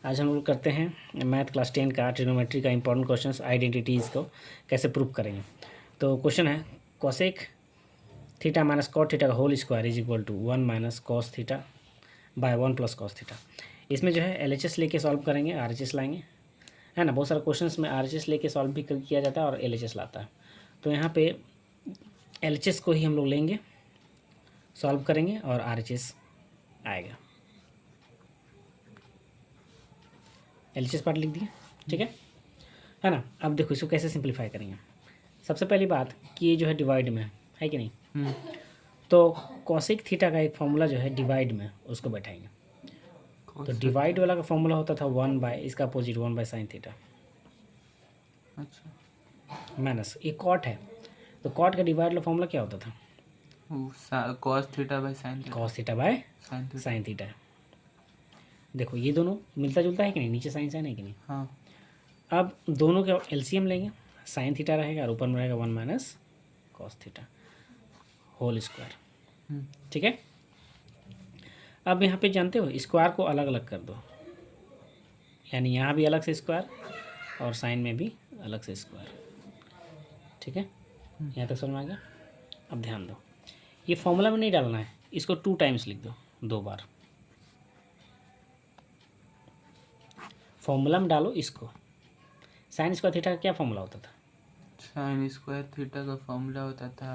आज हम लोग करते हैं मैथ क्लास 10 का ट्रिग्नोमेट्री का इंपॉर्टेंट क्वेश्चंस, आइडेंटिटीज़ को कैसे प्रूव करेंगे। तो क्वेश्चन है cosec theta minus cot theta का whole square is equal to 1 minus cos theta by 1 plus cos theta. इसमें जो है एलएचएस लेके सॉल्व करेंगे, आरएचएस लाएंगे, है ना। बहुत सारे क्वेश्चंस में आरएचएस लेके सॉल्व भी किया जाता है और एलएचएस लाता है। तो यहाँ पे एलएचएस को ही हम लोग लेंगे, सॉल्व करेंगे और आरएचएस आएगा। एलएचएस पार्ट लिख दिया, ठीक है ना। अब देखो इसको कैसे सिंप्लीफाई करेंगे। सबसे पहली बात कि ये जो है डिवाइड में है कि नहीं, तो कॉसेक थीटा का एक फॉर्मूला जो है डिवाइड में उसको बैठाएंगे। तो डिवाइड वाला का फॉर्मूला होता था 1 बाय, इसका अपोजिट 1 बाय साइन थीटा। अच्छा, माइनस ये कॉट है, तो कॉट का डिवाइड वाला फॉर्मूला क्या होता था? Cos theta by sine theta. Cos theta by sine theta. देखो ये दोनों मिलता जुलता है कि नहीं, नीचे साइन साइन है कि नहीं। हाँ। अब दोनों का एलसीएम लेंगे, साइन थीटा रहेगा और ऊपर में रहेगा 1 minus cos theta whole square, ठीक है। अब यहाँ पे जानते हो स्क्वायर को अलग अलग कर दो, यानी यहाँ भी अलग से स्क्वायर और साइन में भी अलग से स्क्वायर, ठीक है। यहाँ तक समझ में आ गया। अब ध्यान दो, ये फॉर्मूला में नहीं डालना है, इसको 2 टाइम्स लिख दो, 2 बार फॉर्मूला में डालो इसको। साइन स्क्वायर थीटा का क्या फॉर्मूला होता था? साइन स्क्वायर थीटा का फॉर्मूला होता था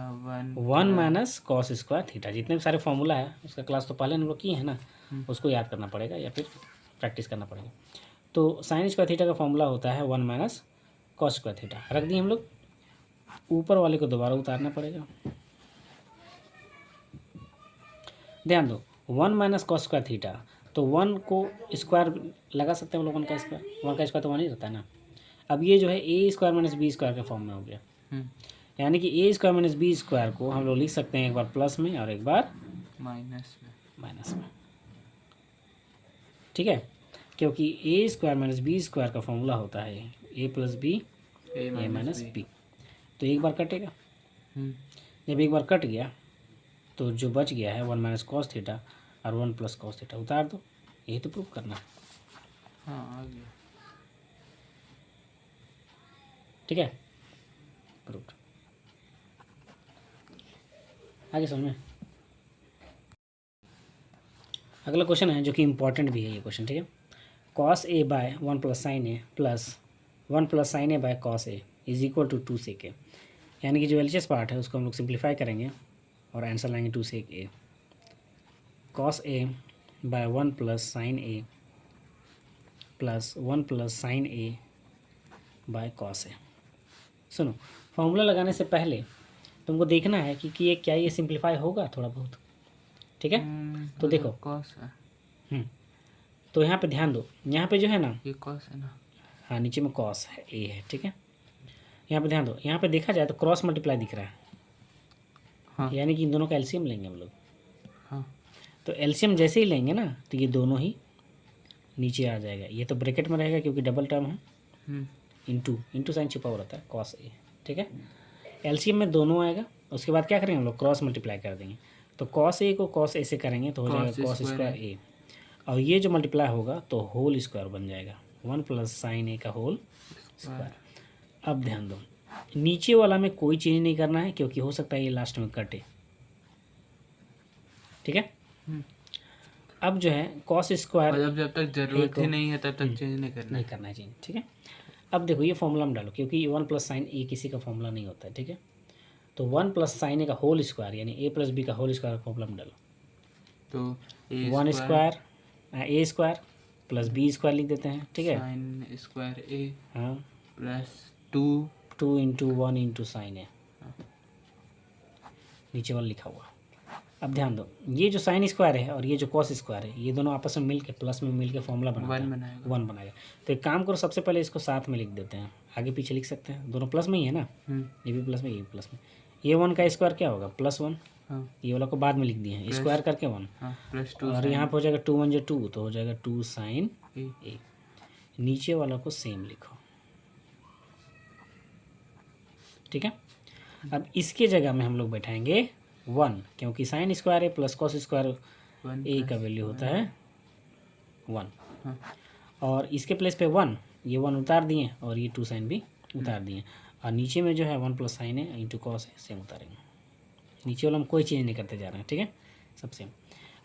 1 माइनस कॉस स्क्वायर थीटा। जितने भी सारे फॉर्मूला है उसका क्लास तो पहले हम लोग किए हैं ना, उसको याद करना पड़ेगा या फिर प्रैक्टिस करना पड़ेगा। तो साइन स्क्वायर थीटा का फॉर्मूला होता है 1 माइनस कॉस स्क्वायर थीटा। रख दिए हम लोग, ऊपर वाले को दोबारा उतारना पड़ेगा। ध्यान दो 1 माइनस कॉस स्क्वायर थीटा, तो 1 को स्क्वायर लगा सकते हैं हम लोग, 1 का स्क्वायर तो 1 ही रहता है ना। अब ये जो है ए स्क्वायर माइनस बी स्क्वायर के फॉर्म में हो गया, यानी कि ए स्क्वायर माइनस बी स्क्वायर को हम लोग लिख सकते हैं एक बार प्लस में और एक बार माइनस में, ठीक है। क्योंकि ए स्क्वायर माइनस बी स्क्वायर का फॉर्मूला होता है ए प्लस बी ए माइनस बी। तो एक बार कटेगा, जब एक बार कट गया तो जो बच गया है 1 माइनस कॉस थीटा और 1 प्लस कॉस थीटा उतार दो। यही तो प्रूफ करना है। हाँ, आ गया, ठीक है, प्रूफ। आगे समझ में। अगला क्वेश्चन है जो कि इंपॉर्टेंट भी है ये क्वेश्चन, ठीक है। Cos A by 1 plus sine A plus 1 plus sine A by cos A is equal to 2 sec A. यानी कि जो एलएचएस पार्ट है उसको हम लोग सिंप्लीफाई करेंगे और आंसर लाएंगे 2 sec A. Cos A by 1 plus sine A plus 1 plus sine A by cos A. सुनो, फॉर्मूला लगाने से पहले तुमको देखना है कि ये क्या ये सिंप्लीफाई होगा थोड़ा बहुत, ठीक है। तो देखो कॉस है, तो यहाँ पे ध्यान दो, यहाँ पे जो है ना, ये कॉस है ना, हाँ नीचे में कॉस है ए है, ठीक है। यहाँ पे ध्यान दो, यहाँ पे देखा जाए तो क्रॉस मल्टीप्लाई दिख रहा है, हाँ। यानी कि इन दोनों का एलसीएम लेंगे हम लोग। हाँ। तो एलसीएम जैसे ही लेंगे ना तो ये दोनों ही नीचे आ जाएगा। ये तो ब्रैकेट में रहेगा क्योंकि डबल टर्म है, इंटू साइन छिपा हुआ रहता है कॉस ए, ठीक है। एलसीएम में दोनों आएगा, उसके बाद क्या करेंगे हम लोग, क्रॉस मल्टीप्लाई कर देंगे। तो कॉस ए को कॉस ए से करेंगे तो हो जाएगा कॉस स्क्वायर ए, और ये जो मल्टीप्लाई होगा तो होल स्क्वायर बन जाएगा 1 प्लस साइन ए का होल स्क्वायर। अब ध्यान दो, नीचे वाला में कोई चेंज नहीं करना है क्योंकि हो सकता है ये लास्ट में कटे, ठीक है। अब जो है कॉस स्क्वायर, जब तक जरूरत ही नहीं है तब तक चेंज नहीं करना है चेंज, ठीक है। अब देखो ये फॉर्मूला में डालो, क्योंकि 1 प्लस साइन ए किसी का फॉर्मूला नहीं होता है, ठीक है। तो 1 प्लस साइन ए का होल स्क्वायर यानी ए प्लस बी का होल स्क्वायर फॉर्मूला में डालो। तो 1 स्क्वायर ए स्क्वायर प्लस बी स्क्वायर लिख देते हैं, ठीक है। साइन स्क्वायर ए, हाँ, प्लस 2 इंटू 1 इंटू साइन ए, नीचे वाला लिखा हुआ। अब ध्यान दो, ये जो साइन स्क्वायर है और ये जो कॉस स्क्वायर है ये दोनों आपस में मिलके प्लस में मिलके फॉर्मूला बनाएगा 1 बनाएगा। तो एक काम करो, सबसे पहले इसको साथ में लिख देते हैं, आगे पीछे लिख सकते हैं, दोनों प्लस में ही है ना, ये भी प्लस में ये भी प्लस में। ये 1 का स्क्वायर क्या होगा, +1। ये वाला को बाद में लिख दिए हैं, स्क्वायर करके 1, प्लस 2 और यहाँ पे हो जाएगा 2 1 जो 2, तो हो जाएगा 2 साइन ए। नीचे वाला को सेम लिखो, ठीक है। अब इसके जगह में हम लोग बैठाएंगे 1, क्योंकि साइन स्क्वायर है प्लस कॉस स्क्वायर ए का वैल्यू होता है 1। और इसके प्लेस पे 1, ये 1 उतार दिए और ये 2 साइन भी उतार दिए, और नीचे में जो है 1 प्लस साइन है इंटू कॉस है सेम उतारेंगे। नीचे वाला हम कोई चेंज नहीं करते जा रहे हैं, ठीक है, सब सेम।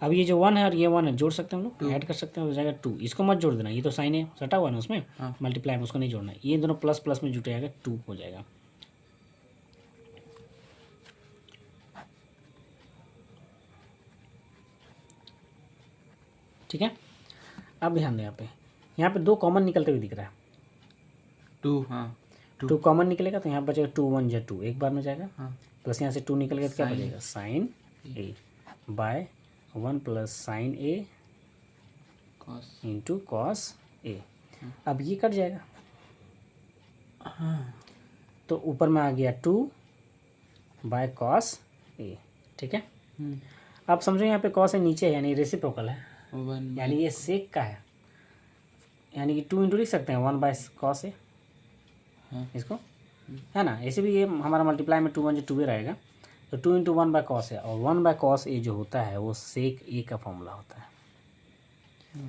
अब ये जो 1 है और ये 1 है जोड़ सकते हैं हम लोग, ऐड कर सकते हैं, हो जाएगा 2। इसको मत जोड़ देना, ये तो साइन है सटा हुआ है ना उसमें, मल्टीप्लाई में उसको नहीं जोड़ना है। ये दोनों प्लस प्लस में जुट जाएगा, 2 हो जाएगा। ठीक है, अब ध्यान दें यहाँ पे 2 कॉमन निकलते हुए दिख रहा है, 2, हाँ 2 कॉमन निकलेगा तो यहाँ बचेगा 2 1 जा 2, एक बार में जाएगा, हाँ प्लस यहाँ से 2 निकल गया तो क्या बचेगा sign A by 1 plus sine A cos, into cos A. अब ये कट जाएगा, हाँ तो ऊपर में आ गया 2 बाय कॉस ए, ठीक है। अब समझो यहाँ पे कॉस ए नीचे है यानी रेसिप्रोकल है, 1 यानी ये सेक का है, यानी कि 2 इंटू लिख सकते हैं 1 बाय कॉस ए, हाँ इसको है ना। ऐसे भी ये हमारा मल्टीप्लाई में 2 1 जो 2 ही रहेगा, तो 2 इंटू 1 बाय कॉस ए, और 1 बाय कॉस ए जो होता है वो सेक ए का फॉर्मूला होता है।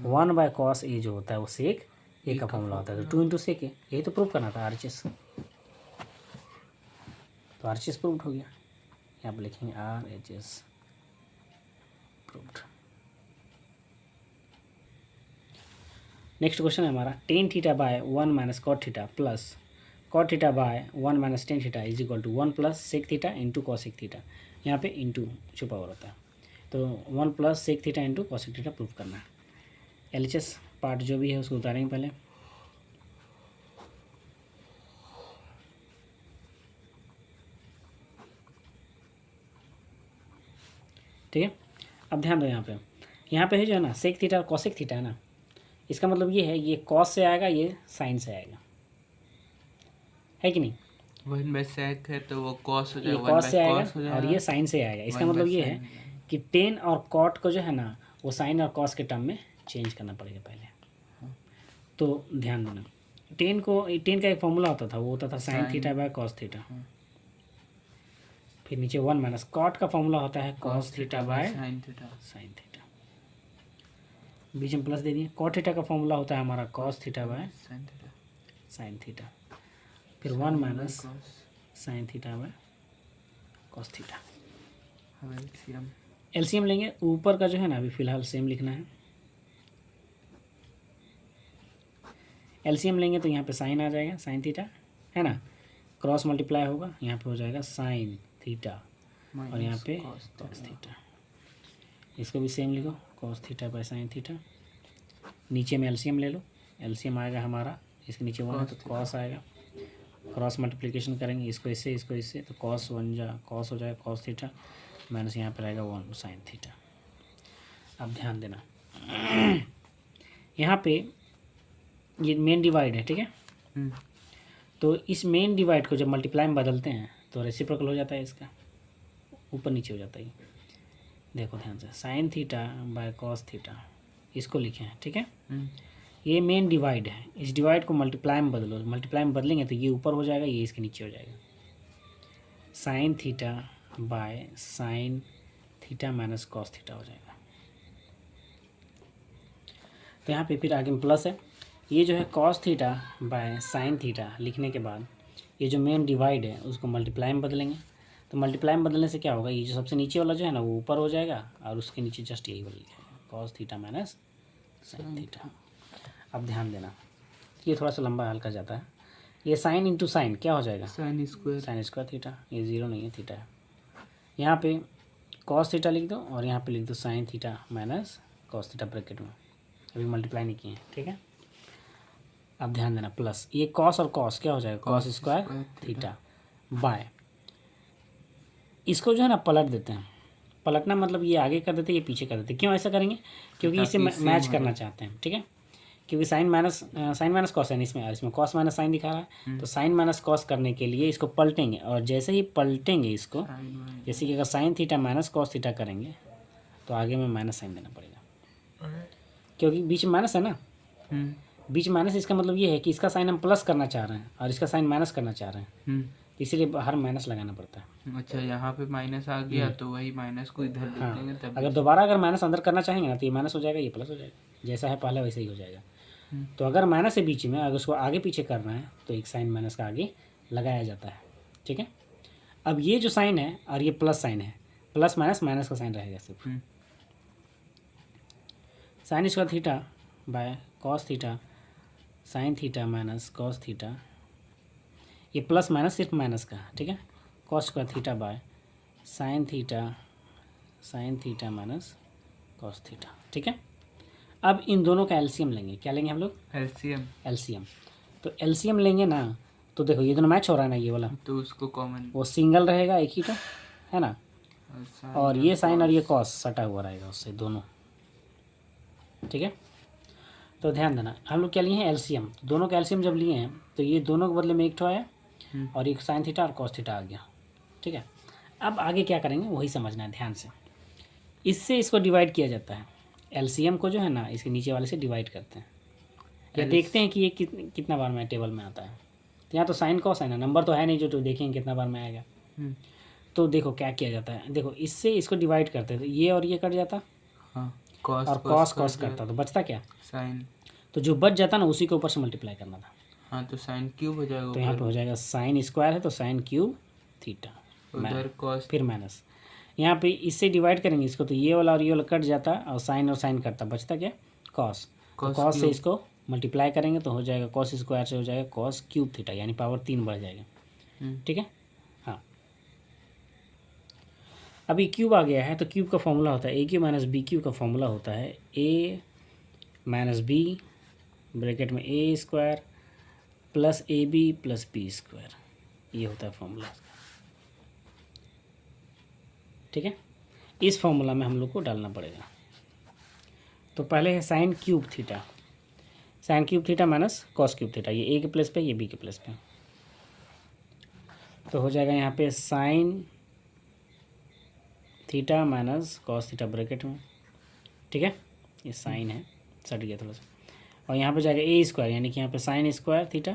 1 बाय कॉस ए जो होता है वो सेक ए का फॉर्मूला होता है, तो 2 इंटू सेक ए, यही तो प्रूव करना था आरएचएस, तो आरएचएस प्रूव्ड हो गया। यहाँ पर लिखेंगे आरएचएस प्रूव्ड। नेक्स्ट क्वेश्चन है हमारा tan theta by 1 minus cot theta plus cot theta by 1 minus tan theta is equal to 1 plus sec theta into cosec theta. यहाँ पे इंटू छुपा हुआ रहता है, तो 1 plus sec theta into cosec theta prove करना है। एलएचएस पार्ट जो भी है उसको उतारेंगे पहले। ठीक है, अब ध्यान दो यहाँ पे है जो है ना सेक थीटा और कॉसेक थीटा है ना, इसका मतलब ये है ये कॉस से आएगा, ये साइन से आएगा, है कि नहीं। 1 बाय सेक है तो वो कॉस हो ये जाएगा, कॉस से आएगा और ये साइन से आएगा। इसका 1 मतलब by ये sin है हो जाएगा। कि टेन और कॉट को जो है ना वो साइन और कॉस के टर्म में चेंज करना पड़ेगा पहले। तो ध्यान देना, टेन का एक फॉर्मूला होता था, वो होता था sine theta by cos theta, फिर नीचे 1 माइनस कॉट का फॉर्मूला होता है cos theta by sine theta, बीच में प्लस दे दिए। कॉट थीटा का फॉर्मूला होता है हमारा cos theta by sine theta, sine theta, फिर 1 minus sign theta by cos theta. अब एलसीएम एलसीएम लेंगे, ऊपर का जो है ना अभी फ़िलहाल सेम लिखना है। एलसीएम लेंगे तो यहाँ पे साइन आ जाएगा, साइन थीटा है ना, क्रॉस मल्टीप्लाई होगा, यहाँ पे हो जाएगा साइन थीटा और यहाँ पे कॉस थीटा। इसको भी सेम लिखो, cos theta by sine theta. नीचे में एलसीएम ले लो, एलसीएम आएगा हमारा, इसके नीचे 1 है तो कॉस आएगा, क्रॉस मल्टीप्लिकेशन करेंगे इसको इससे तो कॉस 1 जा कॉस हो जाएगा कॉस थीटा, माइनस यहाँ पर आएगा 1 साइन थीटा। अब ध्यान देना यहाँ पे ये मेन डिवाइड है, ठीक है। तो इस मेन डिवाइड को जब मल्टीप्लाई में बदलते हैं तो रेसिप्रोकल हो जाता है, इसका ऊपर नीचे हो जाता है। देखो ध्यान से, sign theta by cos theta इसको लिखे हैं, ठीक है। ये मेन डिवाइड है, इस डिवाइड को मल्टीप्लाई में बदलो, मल्टीप्लाई में बदलेंगे तो ये ऊपर हो जाएगा, ये इसके नीचे हो जाएगा। Sign theta by sine theta minus cos theta हो जाएगा। तो यहाँ पे फिर आगे में प्लस है, ये जो है cos theta by sine theta लिखने के बाद ये जो मेन डिवाइड है उसको मल्टीप्लाई में बदलेंगे, तो मल्टीप्लाई में बदलने से क्या होगा, ये जो सबसे नीचे वाला जो है ना वो ऊपर हो जाएगा और उसके नीचे जस्ट यही वाला लिखेगा cos theta minus sine theta. अब ध्यान देना, ये थोड़ा सा लंबा हल्का जाता है, ये साइन इंटू साइन क्या हो जाएगा साइन स्क्वायर थीटा, ये 0 नहीं है थीटा है। यहाँ पे कॉस थीटा लिख दो और यहाँ पे लिख दो sine theta minus cos theta bracket में, अभी मल्टीप्लाई नहीं किए हैं, ठीक है। अब ध्यान देना प्लस ये कॉस और कॉस क्या हो जाएगा कॉस स्क्वायर थीटा बाय, इसको जो है ना पलट देते हैं, पलटना मतलब ये आगे कर देते ये पीछे कर देते। क्यों ऐसा करेंगे, क्योंकि इसे मैच करना चाहते हैं, ठीक है। क्योंकि साइन माइनस कॉस है इसमें कॉस माइनस साइन दिखा रहा है, तो साइन माइनस कॉस करने के लिए इसको पलटेंगे, और जैसे ही पलटेंगे इसको, जैसे कि अगर sine theta minus cos theta करेंगे तो आगे में माइनस साइन देना पड़ेगा, क्योंकि बीच में माइनस है ना, बीच में माइनस, इसका मतलब ये है कि इसका साइन हम प्लस करना चाह रहे हैं और इसका साइन माइनस करना चाह रहे हैं, इसीलिए हर माइनस लगाना पड़ता है। अच्छा, यहाँ पे माइनस आ गया तो वही माइनस को इधर लिख देंगे तब। अगर दोबारा अगर माइनस अंदर करना चाहेंगे ना तो ये माइनस हो जाएगा, ये प्लस हो जाएगा, जैसा है पहले वैसे ही हो जाएगा। तो अगर माइनस है बीच में, अगर उसको आगे पीछे करना है तो एक साइन माइनस का आगे लगाया जाता है। ठीक है, अब ये जो साइन है और ये प्लस साइन है, प्लस माइनस माइनस का साइन रहेगा सिर्फ। Sign square theta by cos theta sine theta minus cos theta, ये प्लस माइनस सिर्फ माइनस का। ठीक है, cos square theta by sine theta minus cos theta. ठीक है, अब इन दोनों का एलसीएम लेंगे। क्या लेंगे हम लोग? एलसीएम। तो एलसीएम लेंगे ना, तो देखो ये दोनों मैच हो रहा है ना, ये वाला तो उसको कॉमन, वो सिंगल रहेगा एक ही तो, है ना, और ये साइन और ये कॉस सटा हुआ रहेगा उससे दोनों। ठीक है, तो ध्यान देना, हम लोग क्या लिए हैं? एलसीएम। दोनों का एलसीएम जब लिए हैं तो ये दोनों के बदले में एक ठो आया और एक साइन थीटा और कॉस थीटा आ गया। ठीक है, अब आगे क्या करेंगे वही समझना है ध्यान से। इससे इसको डिवाइड किया जाता है, एलसीएम को जो है ना इसके नीचे वाले से डिवाइड करते हैं, या देखते हैं कि ये कितना बार में टेबल में आता है। तो यहाँ तो साइन कॉस है ना, नंबर तो है नहीं जो तो देखेंगे कितना बार में आएगा। तो देखो क्या किया जाता है, देखो इससे इसको डिवाइड करते हैं तो ये और ये कट जाता, और कॉस कॉस करता, तो बचता क्या? साइन। तो जो बच जाता ना उसी के ऊपर से मल्टीप्लाई करना था। हाँ, तो साइन क्यूब हो जाएगा। तो यहाँ पे हो जाएगा साइन स्क्वायर है तो साइन क्यूब थीटा, उधर कॉस, फिर माइनस। यहाँ पे इससे डिवाइड करेंगे इसको तो ये वाला और ये वाला कट जाता और साइन करता, बचता क्या? कॉस। तो कॉस से इसको मल्टीप्लाई करेंगे तो हो जाएगा कॉस स्क्वायर से हो जाएगा कॉस क्यूब थीटा, यानी पावर 3 बढ़ जाएगा। ठीक है, हाँ। अभी क्यूब आ गया है तो क्यूब का फॉर्मूला होता है A cube minus B cube का फॉर्मूला होता है ए माइनस बी ब्रैकेट में A square plus A B plus B square, ये होता है फॉर्मूला। ठीक है, इस फॉर्मूला में हम लोग को डालना पड़ेगा। तो पहले है sine cube theta minus cos cube theta, ये ए के प्लेस पे ये बी के प्लेस पे, तो हो जाएगा यहाँ पे sine theta minus cos theta bracket में। ठीक है, ये साइन है सट गया थोड़ा सा, और यहाँ पे जाएगा ए स्क्वायर यानी कि यहाँ पे sine square theta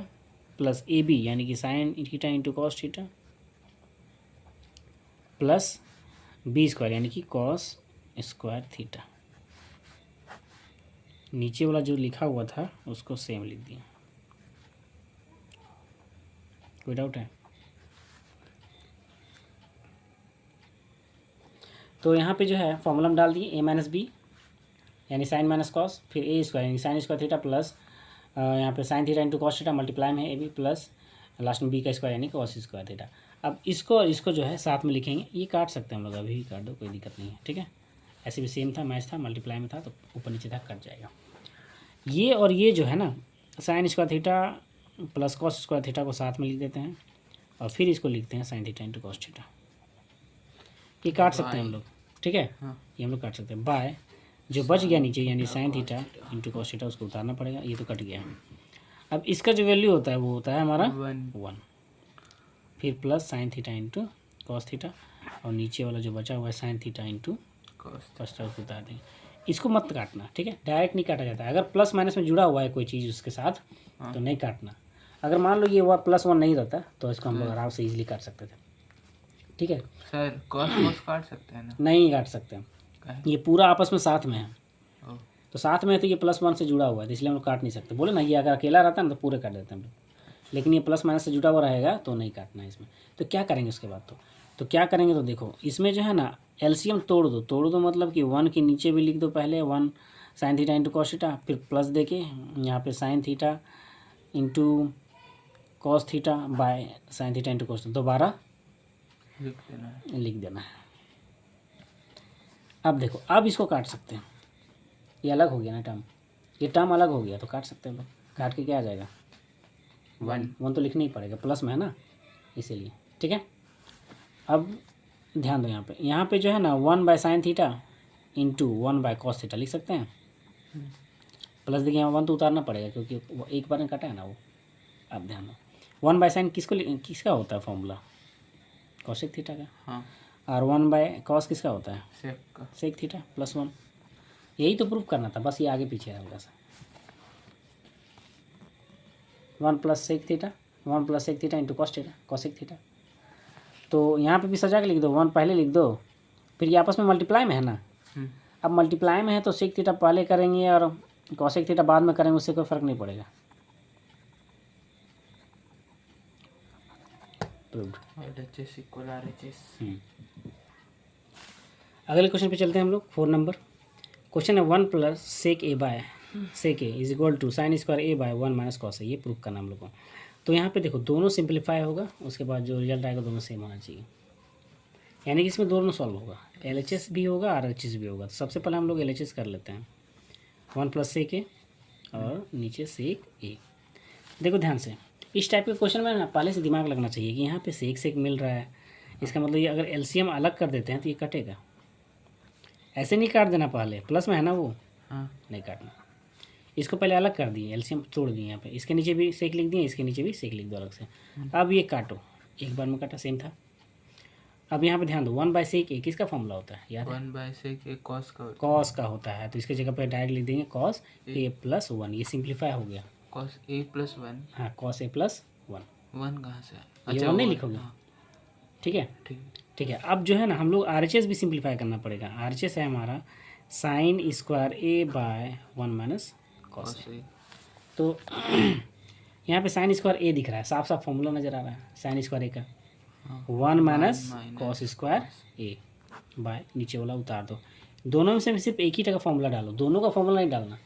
plus A B यानी कि sine theta into cos theta plus B square यानी कि कॉस स्क्वायर थीटा। नीचे वाला जो लिखा हुआ था उसको सेम लिख दिया। कोई डाउट है? तो यहाँ पे जो है फॉर्मूला में डाल दिए ए माइनस बी यानी साइन माइनस कॉस, फिर ए स्क्वायर यानी साइन स्क्वायर थीटा प्लस यहाँ पे sign theta into cos theta multiply में है ए बी प्लस लास्ट में बी का स्क्वायर यानी कॉस स्क्वायर थीटा। अब इसको और इसको जो है साथ में लिखेंगे, ये काट सकते हैं हम लोग, अभी भी काट दो कोई दिक्कत नहीं है। ठीक है, ऐसे भी सेम था, मैच था, मल्टीप्लाई में था तो ऊपर नीचे था, कट जाएगा। ये और ये जो है ना sign square theta plus cos square theta को साथ में लिख देते हैं और फिर इसको लिखते हैं sign theta into cos theta. ये काट सकते हैं हम लोग। ठीक है, ये हम लोग काट सकते हैं बाय जो बच गया नीचे यानी sign theta into cos theta, उसको उतारना पड़ेगा, ये तो कट गया है। अब इसका जो वैल्यू होता है वो होता है हमारा 1, फिर plus sign theta into cos theta, और नीचे वाला जो बचा हुआ है sign theta into cos theta, उसको उतार देंगे। इसको मत काटना, ठीक है, डायरेक्ट नहीं काटा जाता है। अगर प्लस माइनस में जुड़ा हुआ है कोई चीज़ उसके साथ तो नहीं काटना। अगर मान लो ये हुआ +1 नहीं रहता तो इसको हम लोग आराम से ईजिली काट सकते थे। ठीक है सर, कॉस काट सकते हैं ना? नहीं काट सकते, ये पूरा आपस में साथ में है, तो साथ में है तो ये +1 से जुड़ा हुआ है तो इसलिए हम लोग काट नहीं सकते। बोले ना, ये अगर अकेला रहता है ना तो पूरे काट देते हैं हम लोग, लेकिन ये प्लस माइनस से जुड़ा हुआ रहेगा तो नहीं काटना है इसमें। तो क्या करेंगे उसके बाद? तो क्या करेंगे तो देखो, इसमें जो है ना एलसीएम तोड़ दो मतलब कि 1 के नीचे भी लिख दो पहले 1 sign theta into cos theta, फिर प्लस देके यहाँ पे sign theta into cos theta by sine theta into cos, दोबारा लिख देना है। अब देखो, अब इसको काट सकते हैं, ये अलग हो गया ना टर्म, ये टर्म अलग हो गया तो काट सकते हैं लोग। काट के क्या आ जाएगा? 1 तो लिखना ही पड़ेगा, प्लस में है ना इसीलिए। ठीक है, अब ध्यान दो, यहाँ पे जो है ना 1 bye sine theta into 1 bye cos theta लिख सकते हैं। प्लस देखिए यहाँ 1 तो उतारना पड़ेगा क्योंकि वो एक बार में कटा है ना वो। अब ध्यान दो, 1 बाय साइन किसका होता है फॉर्मूला? कॉसेक थीटा का। हाँ। और 1 बाय कॉस किसका होता है? सेक का। Sec theta +1। यही तो प्रूफ करना था, बस ये आगे पीछे है हल्का सा। 1 plus sec theta, 1 plus sec theta into cos theta, cosec theta. तो यहाँ पे भी सजा के लिख दो, 1 पहले लिख दो, फिर ये आपस में मल्टीप्लाई में है ना। अब मल्टीप्लाई में है तो सेक थीटा पहले करेंगे और कॉसेक थीटा बाद में करेंगे, उससे कोई फ़र्क नहीं पड़ेगा। प्रूव्ड। LHS equal RHS। अगले क्वेश्चन पे चलते हैं हम लोग, 4 नंबर क्वेश्चन है 1 plus sec A by sec A is equal to sine square A by 1 minus cos A. ये प्रूव करना हम लोग को। तो यहाँ पे देखो दोनों सिंप्लीफाई होगा, उसके बाद जो रिजल्ट आएगा दोनों सेम होना चाहिए, यानी कि इसमें दोनों सॉल्व होगा, LHS भी होगा RHS भी होगा। तो सबसे पहले हम लोग LHS कर लेते हैं, 1 प्लस सेक ए और नीचे सेक ए। देखो ध्यान से, इस टाइप के क्वेश्चन में ना पहले से दिमाग लगना चाहिए कि यहाँ पे सेक सेक मिल रहा है, इसका मतलब ये अगर LCM अलग कर देते हैं तो ये कटेगा। ऐसे नहीं काट देना, पहले प्लस में है ना वो, हाँ नहीं काटना। इसको पहले अलग कर दिए, LCM तोड़ दिए यहाँ पे, इसके नीचे भी सेक लिख दिए, इसके नीचे भी सेक लिख दो अलग से। अब ये काटो, एक बार में काटा, सेम था। अब यहाँ पे ध्यान दो, 1 बाय सेक ए किसका फॉर्मूला होता है याद है? 1 बाय सेक ए कॉस का कॉस का होता है, तो इसके जगह पे डायरेक्ट लिख देंगे कॉस ए प्लस 1। ये सिंप्लीफाई हो गया। Cos A plus 1। हाँ, कॉस ए प्लस 1। 1 कहाँ से? ये 1 नहीं लिखोगे, हाँ, ठीक है ठीक। ठीक है। अब जो है ना हम लोग RHS भी सिंप्लीफाई करना पड़ेगा। RHS है हमारा sign square A by 1 minus cos cos A. ए। तो यहाँ पे साइन स्क्वायर ए दिख रहा है, साफ साफ फॉर्मूला नज़र आ रहा है साइन स्क्वायर ए का, 1 minus cos square A bye, नीचे वाला उतार दो। दोनों में से सिर्फ एक ही टका फॉर्मूला डालो, दोनों का फॉर्मूला नहीं डालना।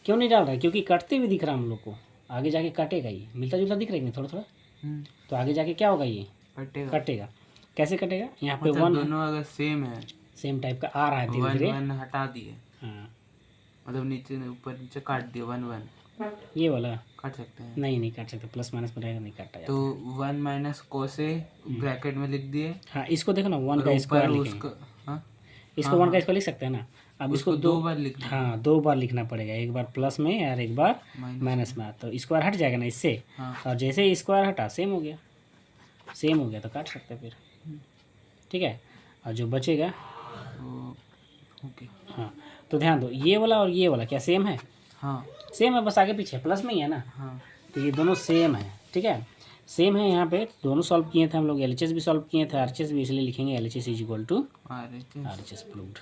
क्यों नहीं डाल रहा है? क्योंकि कटते हुए दिख रहा है हम लोग को, आगे जाके कटेगा। ये मिलता जुलता दिख रहा है कि नहीं थोड़ा थोड़ा, तो आगे जाके क्या होगा, ये कटेगा। कटेगा। कैसे कटेगा? यहाँ पे मतलब 1 दोनों अगर सेम है, सेम टाइप का आ रहा है धीरे 1 धीरे। 1 हटा दिए, हाँ, मतलब नीचे ऊपर नीचे काट दिए, 1 1 ये वाला काट सकते हैं। नहीं, नहीं काट सकते, प्लस माइनस में रहेगा, नहीं काटा जाता। तो 1 माइनस कॉस ए ब्रैकेट में लिख दिए, हाँ, इसको देखो ना, 1 और का ऊपर स्क्वायर लिखेंगे, उसका, हाँ इसको 1 का स्क्वायर लिख सकते हैं ना। अब इसको उसको 2 बार लिखना। हाँ 2 बार लिखना पड़ेगा, एक बार प्लस में और एक बार माइनस माइनस में। तो स्क्वायर हट जाएगा ना इससे, हाँ। और जैसे ही स्क्वायर हटा सेम हो गया, सेम हो गया तो काट सकते हैं फिर, ठीक है। और जो बचेगा, ओके, हाँ तो ध्यान दो, ये वाला और ये वाला क्या सेम है? हाँ सेम है, बस आगे पीछे प्लस में ही है ना, हाँ। तो ये दोनों सेम है, ठीक है, सेम है। यहाँ पे दोनों सॉल्व किए थे हम लोग, LHS भी सॉल्व किए थे, RHS भी, इसलिए लिखेंगे LHS is equal to RHS RHS proved.